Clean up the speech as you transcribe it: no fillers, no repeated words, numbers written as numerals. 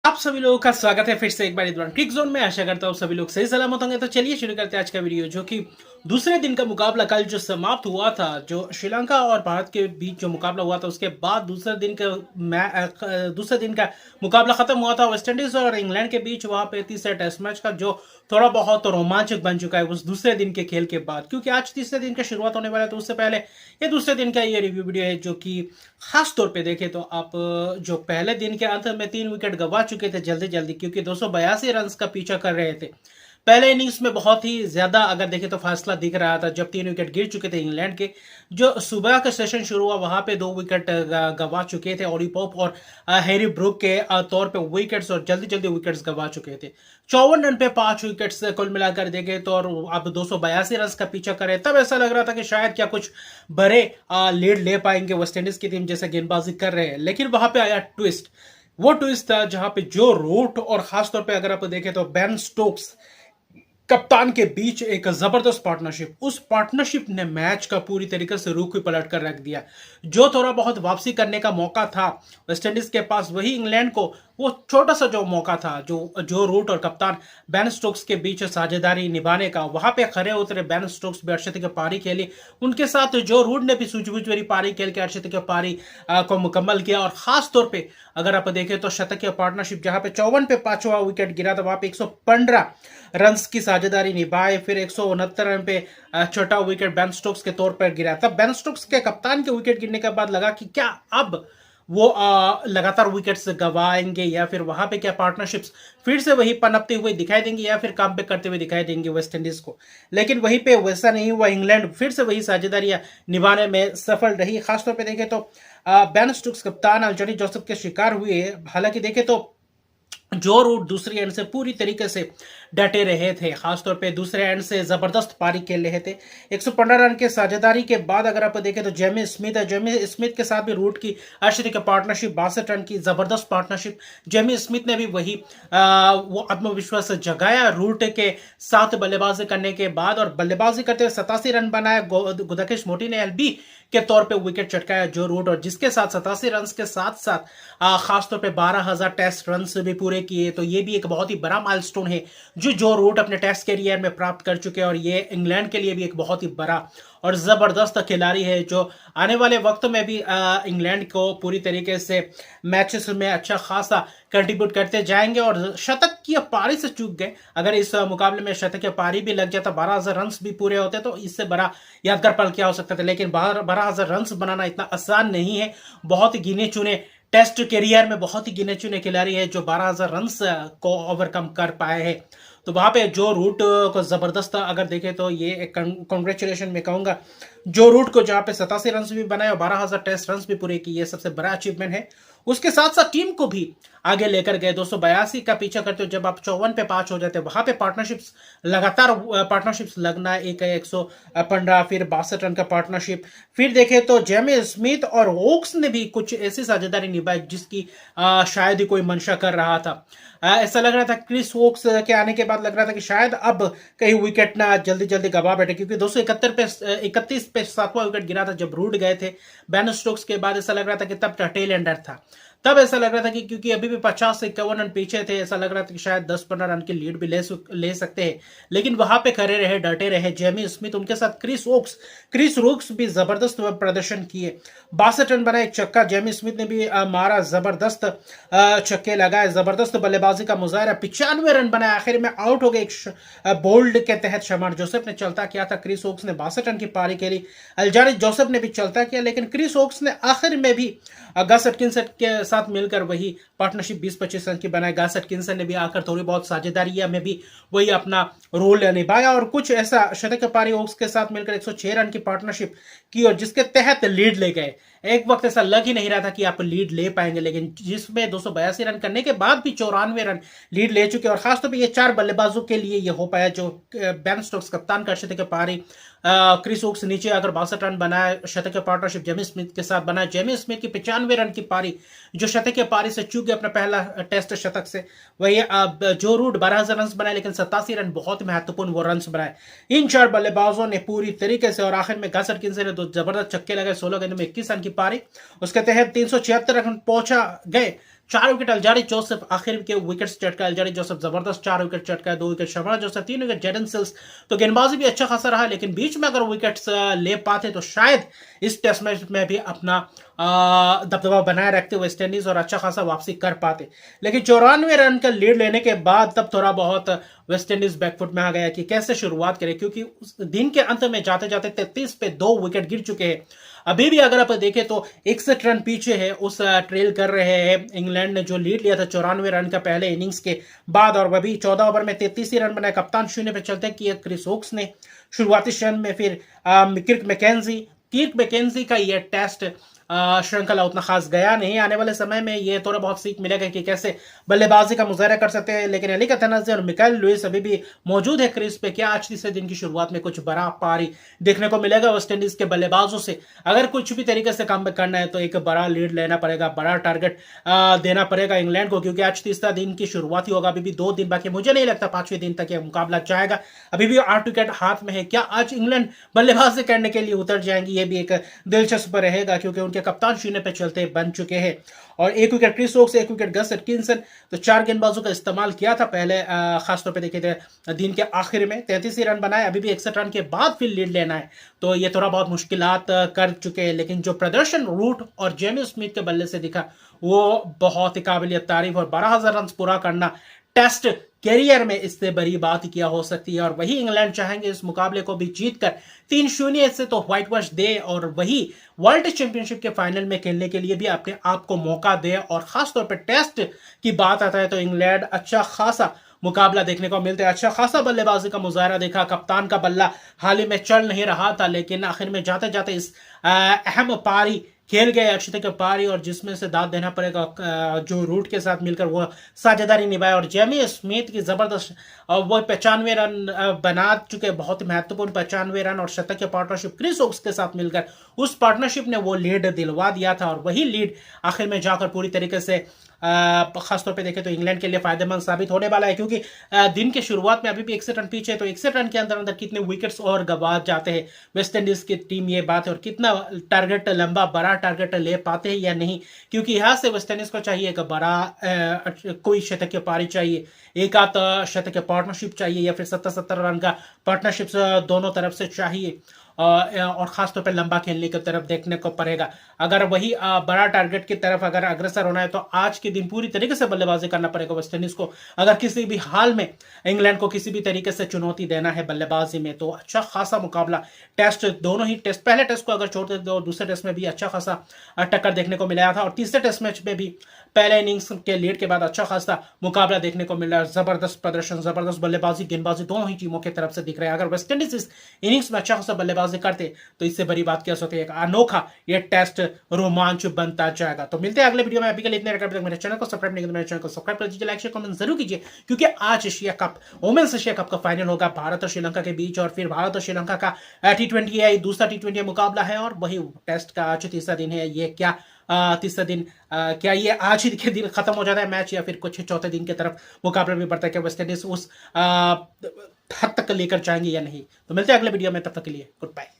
आप सभी लोगों का स्वागत है फिर से एक बार इस क्रिक जोन में। आशा करता हूँ सभी लोग सही सलामत होंगे। तो चलिए शुरू करते हैं आज का वीडियो, जो कि दूसरे दिन का मुकाबला कल जो समाप्त हुआ था, जो श्रीलंका और भारत के बीच जो मुकाबला हुआ था, उसके बाद दूसरे दिन का मुकाबला खत्म हुआ था वेस्ट इंडीज और इंग्लैंड के बीच। वहां पे तीसरे टेस्ट मैच का जो थोड़ा बहुत रोमांचक बन चुका है उस दूसरे दिन के खेल के बाद, क्योंकि आज तीसरे दिन का शुरुआत होने वाला है। तो उससे पहले ये दूसरे दिन का ये रिव्यू वीडियो है, जो कि खास तौर पे देखें तो आप जो पहले दिन के अंत में 3 विकेट गंवा चुके थे जल्दी जल्दी, क्योंकि 282 रन का पीछा कर रहे थे। पहले इनिंग्स में बहुत ही ज्यादा अगर देखें तो फासला दिख रहा था, जब 3 विकेट गिर चुके थे इंग्लैंड के। जो सुबह का सेशन शुरू हुआ वहां पे 2 विकेट गंवा चुके थे ऑडी पॉप और हैरी ब्रूक के तौर पे विकेट्स, और जल्दी जल्दी विकेट्स गंवा चुके थे। 54 रन पे 5 विकेट्स कुल मिलाकर देखे तो, और अब 282 रन का पीछा करे, तब ऐसा लग रहा था कि शायद क्या कुछ बड़े लीड ले पाएंगे वेस्ट इंडीज की टीम, जैसे गेंदबाजी कर रहे हैं। लेकिन वहां पे आया ट्विस्ट। वो ट्विस्ट था जहां पे जो रूट और खासतौर पे अगर आप देखें तो बेन स्टोक्स कप्तान के बीच एक जबरदस्त पार्टनरशिप, उस पार्टनरशिप ने मैच का पूरी तरीके से रूख ही पलट कर रख दिया। जो थोड़ा बहुत वापसी करने का मौका था वेस्ट इंडीज के पास, वही इंग्लैंड को वो छोटा सा जो मौका था, जो रूट और कप्तान बेन स्टोक्स के बीच साझेदारी निभाने का, वहां पे खड़े उतरे बेन स्टोक्स भी अर्शदीप की पारी खेली। उनके साथ जो रूट ने भी सूझबूझ भरी पारी खेल के अर्शदीप की पारी को मुकम्मल किया। और खास तौर पे अगर आप देखें तो शतकीय पार्टनरशिप, जहां पे 54 पे 5वां विकेट गिरा था, वहां पे 115 रन की साझेदारी निभाए। फिर 169 रन पे छोटा विकेट बेन स्टोक्स के तौर पर गिरा। तब बेन स्टोक्स के कप्तान के विकेट गिरने के बाद लगा कि क्या अब वो लगातार विकेट्स गंवाएंगे, या फिर वहां पे क्या पार्टनरशिप्स फिर से वही पनपते हुए दिखाई देंगे, या फिर काम पे करते हुए दिखाई देंगे वेस्ट इंडीज को। लेकिन वहीं पे वैसा नहीं हुआ। इंग्लैंड फिर से वही साझेदारियां निभाने में सफल रही। खासतौर पे देखें तो बेन स्टोक्स कप्तान अल्जरी जोसेफ के शिकार हुए। हालांकि देखें तो जो रूट दूसरी एंड से पूरी तरीके से डटे रहे थे, खासतौर पे दूसरे एंड से जबरदस्त पारी खेल रहे थे। 115 रन के साझेदारी के बाद अगर आप देखें तो जेमी स्मिथ के साथ भी रूट की अर्शदीप की पार्टनरशिप, 62 रन की जबरदस्त पार्टनरशिप। जेमी स्मिथ ने भी वही वो आत्मविश्वास जगाया रूट के साथ बल्लेबाजी करने के बाद, और बल्लेबाजी करते हुए 87 रन बनाया। गुदाकेश मोटी ने एलबी के तौर पे विकेट चटकाया जो रूट, और जिसके साथ 87 रन के साथ साथ खासतौर पे 12,000 टेस्ट रन भी पूरे किए। तो ये भी एक बहुत ही बड़ा माइलस्टोन है जो रूट अपने टेस्ट कैरियर में प्राप्त कर चुके हैं, और ये इंग्लैंड के लिए भी एक बहुत ही बड़ा और जबरदस्त खिलाड़ी है, जो आने वाले वक्त में भी इंग्लैंड को पूरी तरीके से मैचेस में अच्छा खासा कंट्रीब्यूट करते जाएंगे। और शतक की पारी से चूक गए। अगर इस मुकाबले में शतक की पारी भी लग जाता, 12,000 रन भी पूरे होते, तो इससे बड़ा यादगार पल क्या हो सकता था। लेकिन 12,000 रन बनाना इतना आसान नहीं है। बहुत ही गिने चुने टेस्ट कैरियर में बहुत ही गिने चुने खिलाड़ी है जो 12,000 रन को ओवरकम कर पाए हैं। तो वहां पे जो रूट को जबरदस्त अगर देखें तो ये कॉन्ग्रेचुलेशन मैं कहूंगा जो रूट को, जहां पे 87 रन भी बनाए और 12,000 टेस्ट रन भी पूरे किए, सबसे बड़ा अचीवमेंट है। उसके साथ साथ टीम को भी आगे लेकर गए। 282 का पीछा करते हो, जब आप 54 पे 5 हो जाते हैं, वहां पे पार्टनरशिप्स लगातार पार्टनरशिप्स लगना, एक 115 फिर 62 रन का पार्टनरशिप। फिर देखें तो जेमी स्मिथ और ओक्स ने भी कुछ ऐसी साझेदारी निभाई जिसकी शायद ही कोई मंशा कर रहा था। ऐसा लग रहा था क्रिस वोक्स के आने के बाद लग रहा था कि शायद अब कहीं विकेट ना जल्दी जल्दी गवा बैठे, क्योंकि 231 पे 7वां विकेट गिरा था जब रूट गए थे बेन स्टोक्स के बाद। ऐसा लग रहा था कि तब टेल एंडर था। तब ऐसा लग रहा था कि क्योंकि अभी भी 50 से 51 रन पीछे थे, ऐसा लग रहा था कि शायद 10-15 रन की लीड भी ले सकते हैं। लेकिन वहां पे खड़े रहे, डटे रहे जेमी स्मिथ, उनके साथ क्रिस वोक्स भी जबरदस्त प्रदर्शन किए। 62 रन बनाए, एक छक्का जेमी स्मिथ ने भी मारा, जबरदस्त छक्के लगाए, जबरदस्त बल्लेबाजी का मुजाहरा। 95 रन बनाए, आखिर में आउट हो गए एक बोल्ड के तहत। शमार जोसेफ ने चलता किया था, क्रिस वोक्स ने 62 रन की पारी खेली। अल्जारी जोसेफ ने भी चलता किया, लेकिन क्रिस वोक्स ने आखिर में भी गस एटकिंसन के साथ मिलकर वही पार्टनरशिप 20-25 रन की बनाई। गस एटकिंसन ने भी आकर थोड़ी बहुत साझेदारी में भी वही अपना रोल निभाया, और कुछ ऐसा शतक पारी ओक्स के साथ मिलकर 106 रन की पार्टनरशिप की, और जिसके तहत लीड ले गए। एक वक्त ऐसा लग ही नहीं रहा था कि आप लीड ले पाएंगे, लेकिन जिसमें 282 रन करने के बाद भी 94 रन लीड ले चुके। और खासतौर पर ये 4 बल्लेबाजों के लिए ये हो पाया, जो बेन स्टोक्स कप्तान का शतक पारी, क्रिस वोक्स नीचे आकर 62 रन बनाया, शतक पार्टनरशिप जेमी स्मिथ के साथ बनाया। जेमी स्मिथ की 95 रन की पारी, जो शतक पारी से चूक गए अपना पहला टेस्ट शतक से। वही जो रूट 12,000 रन बनाए, लेकिन 87 रन बहुत महत्वपूर्ण वो रन बनाए इन 4 बल्लेबाजों ने पूरी तरीके से। और आखिर में गस एटकिंसन ने 2 जबरदस्त छक्के लगाए, 16 गेंदों में 21 रन की पारी, उसके तहत 376 रन पहुंचा गए। 4 विकेट अल्जारी जोसेफ आखिर के विकेट चटका, अल्जारी जोसेफ जबरदस्त 4 विकेट चटका, 2 विकेट शर्मा जोसेफ, 3 विकेट जेडन सिल्स। तो गेंदबाजी भी अच्छा खासा रहा, लेकिन बीच में अगर विकेट्स ले पाते तो शायद इस टेस्ट मैच में भी अपना दबदबा बनाए रखते वेस्ट इंडीज और अच्छा खासा वापसी कर पाते। लेकिन 94 रन का लीड लेने के बाद तब थोड़ा बहुत वेस्ट इंडीज बैकफुट में आ गया कि कैसे शुरुआत करें, क्योंकि उस दिन के अंत में जाते जाते 33 पे 2 विकेट गिर चुके हैं। अभी भी अगर आप देखें तो 61 रन पीछे है, उस ट्रेल कर रहे हैं। इंग्लैंड ने जो लीड लिया था 94 रन का पहले इनिंग्स के बाद, और वह भी 14 ओवर में 33 ही रन बनाए। कप्तान शून्य पे चलते किए क्रिस वोक्स ने शुरुआती क्षण में। फिर किर्क मैकेंजी का यह टेस्ट श्रृंखला उतना खास गया नहीं। आने वाले समय में ये थोड़ा बहुत सीख मिलेगा कि कैसे बल्लेबाजी का मुजाहरा कर सकते हैं। लेकिन अली कथनाजी और मिकाइल लुइस अभी भी मौजूद है क्रीज पे। क्या आज तीसरे दिन की शुरुआत में कुछ बड़ा पारी देखने को मिलेगा वेस्ट इंडीज के बल्लेबाजों से? अगर कुछ भी तरीके से काम करना है तो एक बड़ा लीड लेना पड़ेगा, बड़ा टारगेट देना पड़ेगा इंग्लैंड को, क्योंकि आज तीसरा दिन की शुरुआत ही होगा। अभी भी 2 दिन बाकी, मुझे नहीं लगता 5वें दिन तक यह मुकाबला जाएगा। अभी भी 8 विकेट हाथ में है। क्या आज इंग्लैंड बल्लेबाजी करने के लिए उतर जाएंगी? ये भी एक दिलचस्प रहेगा, क्योंकि उनके कप्तान शून्य पे चलते बन चुके हैं। और 1 wicket Chris Woakes, 1 wicket Gus Atkinson, तो 4 गेंदबाजों का इस्तेमाल किया था पहले। खासतौर पे देखे थे दिन के आखिर में 33 रन बनाए। अभी भी 61 रन के बाद फिर लीड लेना है, तो ये थोड़ा बहुत मुश्किलात कर चुके हैं। लेकिन जो प्रदर्शन रूट और जेमी स्मिथ के बल्ले से दिखा वो बहुत ही काबिलियत तारीफ, और 12,000 रन पूरा करना टेस्ट कैरियर में इससे बड़ी बात क्या हो सकती है। और वही इंग्लैंड चाहेंगे इस मुकाबले को भी जीतकर 3-0 से तो व्हाइट वॉश दे, और वही वर्ल्ड चैंपियनशिप के फाइनल में खेलने के लिए भी अपने आप को मौका दे। और खासतौर पर टेस्ट की बात आता है तो इंग्लैंड अच्छा खासा मुकाबला देखने को मिलता है। अच्छा खासा बल्लेबाजी का मुजाहरा देखा। कप्तान का बल्ला हाल ही में चल नहीं रहा था, लेकिन आखिर में जाते जाते इस अहम पारी खेल गए, अक्षित के पारी, और जिसमें से दाद देना पड़ेगा जो रूट के साथ मिलकर वो साझेदारी निभाए। और जेमी स्मिथ की जबरदस्त वो 95 रन बना चुके, बहुत महत्वपूर्ण 95 रन, और शतक के पार्टनरशिप क्रिस वोक्स के साथ मिलकर उस पार्टनरशिप ने वो लीड दिलवा दिया था। और वही लीड आखिर में जाकर पूरी तरीके से खासतौर पे देखें तो इंग्लैंड के लिए फायदेमंद साबित होने वाला है, क्योंकि दिन के शुरुआत में अभी भी 61 रन पीछे है। तो 61 रन के अंदर अंदर कितने विकेट्स और गंवा जाते हैं वेस्ट इंडीज की टीम, ये बात है। और कितना टारगेट, लंबा बड़ा टारगेट ले पाते हैं या नहीं, क्योंकि यहाँ से वेस्ट इंडीज को चाहिए एक बड़ा कोई शतकीय पारी चाहिए, एक आध शतकीय पार्टनरशिप चाहिए, या फिर 70-70 रन का पार्टनरशिप दोनों तरफ से चाहिए। और खासतौर पर लंबा खेलने की तरफ देखने को पड़ेगा। अगर वही बड़ा टारगेट की तरफ अगर अग्रसर होना है तो आज के दिन पूरी तरीके से बल्लेबाजी करना पड़ेगा वेस्ट इंडीज को। अगर किसी भी हाल में इंग्लैंड को किसी भी तरीके से चुनौती देना है बल्लेबाजी में, तो अच्छा खासा मुकाबला टेस्ट, दोनों ही टेस्ट, पहले टेस्ट को अगर छोड़ देते तो दूसरे टेस्ट में भी अच्छा खासा टक्कर देखने को मिला था, और तीसरे टेस्ट मैच में भी पहले इनिंग्स के लीड के बाद अच्छा खासा मुकाबला देखने को मिल रहा है। जबरदस्त प्रदर्शन, जबरदस्त बल्लेबाजी, गेंदबाजी दोनों ही टीमों की तरफ से दिख रहे हैं। अगर वेस्ट इंडीज इस इनिंग्स में अच्छा खासा बल्लेबाजी करते तो इससे बड़ी बात क्या होती है, एक अनोखा ये टेस्ट रोमांच बनता जाएगा। तो मिलते हैं अगले वीडियो में। अभी के लिए इतने रखते हैं। मेरे चैनल को सब्सक्राइब नहीं किया तो मेरे चैनल को सब्सक्राइब कर दीजिए, लाइक शेयर कमेंट जरूर कीजिए, क्योंकि आज Asia Cup, women's Asia Cup का फाइनल होगा भारत और श्रीलंका के बीच, और फिर भारत और श्रीलंका का T20 है, दूसरा T20 मुकाबला है, और वही टेस्ट का आज तीसरा दिन है। ये क्या तीसरा दिन, क्या ये आज ही के दिन खत्म हो जाता है मैच, या फिर कुछ चौथे दिन की तरफ मुकाबला भी बढ़ता है? क्या वेस्ट इंडीज उस हद तक लेकर जाएंगे या नहीं? तो मिलते हैं अगले वीडियो में, तब तक के लिए गुड बाय।